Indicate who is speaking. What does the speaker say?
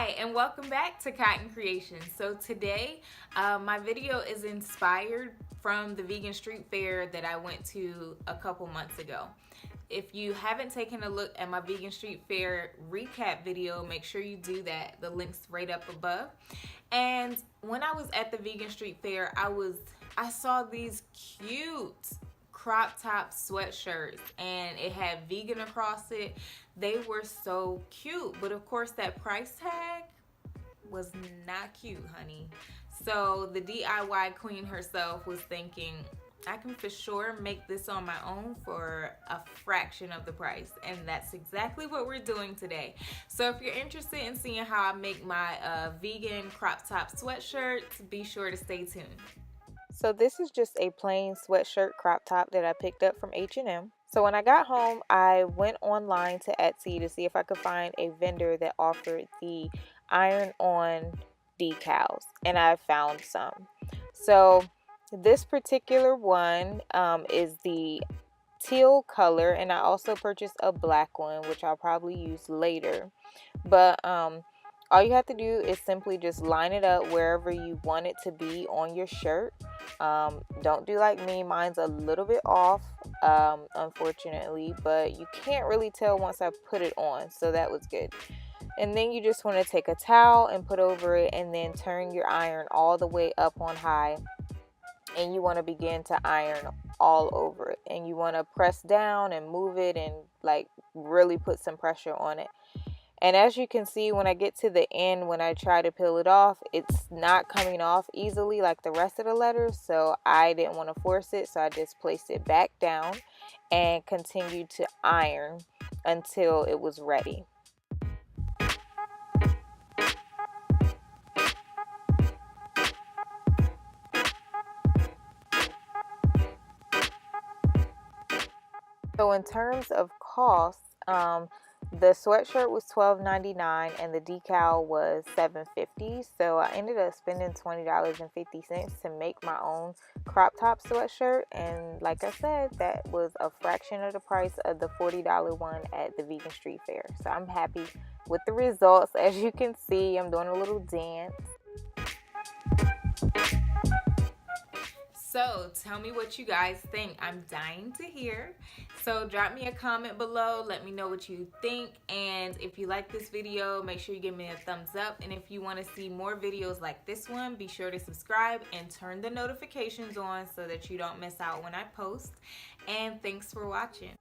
Speaker 1: Hi, and welcome back to Cotton Creations. So today, my video is inspired from the vegan street fair that I went to a couple months ago. If you haven't taken a look at my vegan street fair recap video, make sure you do that. The link's right up above. And when I was at the vegan street fair, I saw these cute crop top sweatshirts and it had vegan across it. They were so cute, but of course that price tag was not cute, honey. So the DIY queen herself was thinking, I can for sure make this on my own for a fraction of the price, and that's exactly what we're doing today. So if you're interested in seeing how I make my vegan crop top sweatshirts, be sure to stay tuned. So this is just a plain sweatshirt crop top that I picked up from H&M. So when I got home, I went online to Etsy to see if I could find a vendor that offered the iron-on decals, and I found some. So this particular one is the teal color, and I also purchased a black one, which I'll probably use later. But all you have to do is simply just line it up wherever you want it to be on your shirt. Don't do like me. Mine's a little bit off, unfortunately, but you can't really tell once I put it on, so that was good. And then you just want to take a towel and put over it, and then turn your iron all the way up on high, and you want to begin to iron all over it, and you want to press down and move it and like really put some pressure on it. And as you can see, when I get to the end, when I try to peel it off, it's not coming off easily like the rest of the letters. So I didn't want to force it. So I just placed it back down and continued to iron until it was ready. So in terms of cost, the sweatshirt was $12.99 and the decal was $7.50. So I ended up spending $20.50 to make my own crop top sweatshirt. And like I said, that was a fraction of the price of the $40 one at the vegan street fair. So I'm happy with the results. As you can see, I'm doing a little dance. So tell me what you guys think. I'm dying to hear. So drop me a comment below. Let me know what you think. And if you like this video, make sure you give me a thumbs up. And if you want to see more videos like this one, be sure to subscribe and turn the notifications on so that you don't miss out when I post. And thanks for watching.